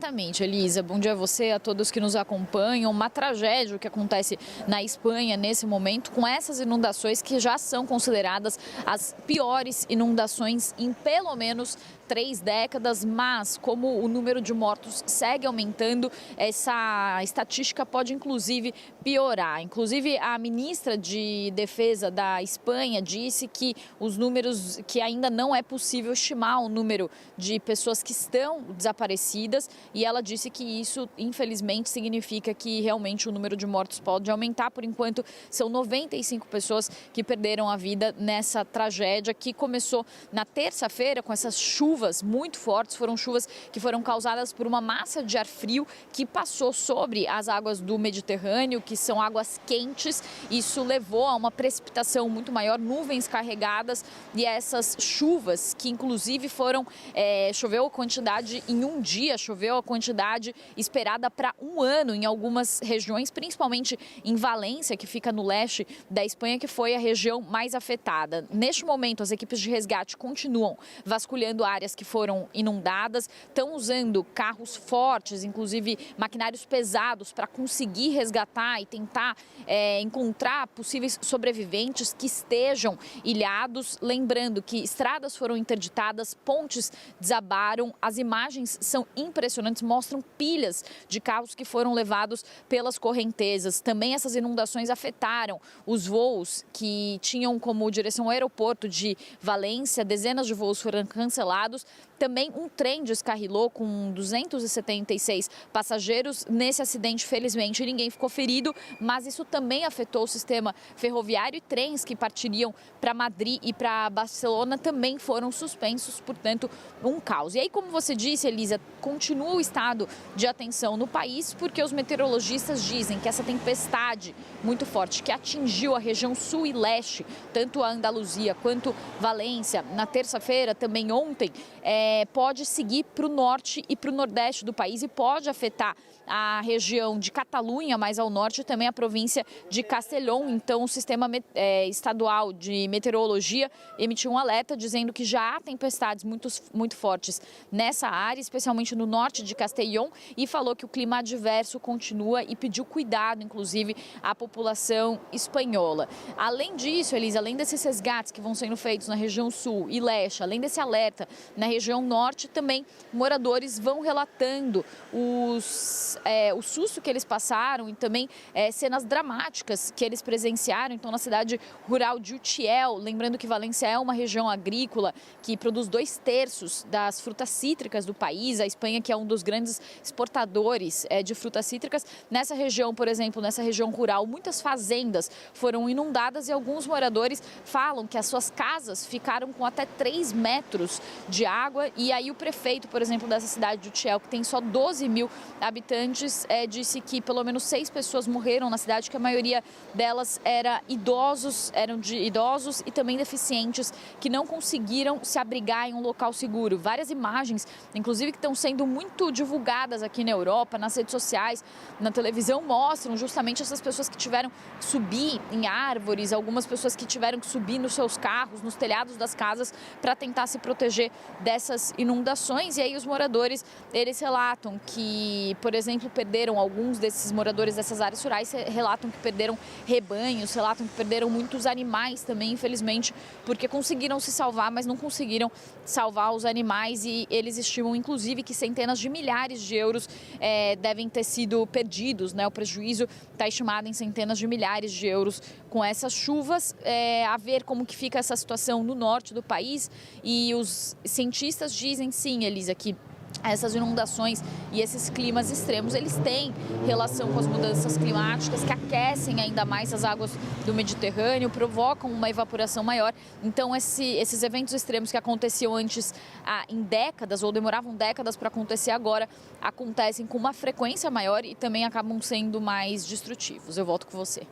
Exatamente, Elisa. Bom dia a você, a todos que nos acompanham. Uma tragédia que acontece na Espanha nesse momento, com essas inundações que já são consideradas as piores inundações em pelo menos 3 décadas, mas como o número de mortos segue aumentando, essa estatística pode inclusive piorar. Inclusive, a ministra de Defesa da Espanha disse que os números, que ainda não é possível estimar o número de pessoas que estão desaparecidas, e ela disse que isso, infelizmente, significa que realmente o número de mortos pode aumentar. Por enquanto, são 95 pessoas que perderam a vida nessa tragédia que começou na terça-feira com essas chuvas muito fortes. Foram chuvas que foram causadas por uma massa de ar frio que passou sobre as águas do Mediterrâneo, que são águas quentes. Isso levou a uma precipitação muito maior, nuvens carregadas, e essas chuvas que inclusive choveu a quantidade em um dia, choveu a quantidade esperada para um ano em algumas regiões, principalmente em Valência, que fica no leste da Espanha, que foi a região mais afetada. Neste momento, as equipes de resgate continuam vasculhando áreas que foram inundadas, estão usando carros fortes, inclusive maquinários pesados, para conseguir resgatar e tentar encontrar possíveis sobreviventes que estejam ilhados. Lembrando que estradas foram interditadas, pontes desabaram, as imagens são impressionantes, mostram pilhas de carros que foram levados pelas correntezas. Também essas inundações afetaram os voos que tinham como direção o aeroporto de Valência. Dezenas de voos foram cancelados. Também um trem descarrilou com 276 passageiros. Nesse acidente, felizmente, ninguém ficou ferido, mas isso também afetou o sistema ferroviário, e trens que partiriam para Madrid e para Barcelona também foram suspensos, portanto, um caos. E aí, como você disse, Elisa, continua o estado de atenção no país, porque os meteorologistas dizem que essa tempestade muito forte que atingiu a região sul e leste, tanto a Andaluzia quanto Valência, na terça-feira, também ontem, pode seguir para o norte e para o nordeste do país e pode afetar a região de Catalunha, mais ao norte, e também a província de Castellón. Então, o sistema estadual de meteorologia emitiu um alerta dizendo que já há tempestades muito fortes nessa área, especialmente no norte de Castellón, e falou que o clima adverso continua e pediu cuidado, inclusive, à população espanhola. Além disso, Elisa, além desses resgates que vão sendo feitos na região sul e leste, além desse alerta na região norte, também moradores vão relatando o susto que eles passaram e também cenas dramáticas que eles presenciaram. Então, na cidade rural de Utiel, lembrando que Valência é uma região agrícola que produz 2/3 das frutas cítricas do país. A Espanha, que é um dos grandes exportadores de frutas cítricas. Nessa região, por exemplo, nessa região rural, muitas fazendas foram inundadas e alguns moradores falam que as suas casas ficaram com até 3 metros de água. E aí o prefeito, por exemplo, dessa cidade de Utiel, que tem só 12 mil habitantes, disse que pelo menos 6 pessoas morreram na cidade, que a maioria delas eram de idosos e também deficientes, que não conseguiram se abrigar em um local seguro. Várias imagens, inclusive, que estão sendo muito divulgadas aqui na Europa, nas redes sociais, na televisão, mostram justamente essas pessoas que tiveram que subir em árvores, algumas pessoas que tiveram que subir nos seus carros, nos telhados das casas, para tentar se proteger dessas inundações. E aí os moradores, eles relatam que, por exemplo, alguns desses moradores dessas áreas rurais relatam que perderam rebanhos, relatam que perderam muitos animais também, infelizmente, porque conseguiram se salvar, mas não conseguiram salvar os animais, e eles estimam, inclusive, que centenas de milhares de euros devem ter sido perdidos, né? O prejuízo está estimado em centenas de milhares de euros com essas chuvas. A ver como que fica essa situação no norte do país, e os cientistas dizem, sim, Elisa, que essas inundações e esses climas extremos, eles têm relação com as mudanças climáticas que aquecem ainda mais as águas do Mediterrâneo, provocam uma evaporação maior. Então, esses eventos extremos que aconteciam antes em décadas, ou demoravam décadas para acontecer, agora acontecem com uma frequência maior e também acabam sendo mais destrutivos. Eu volto com você.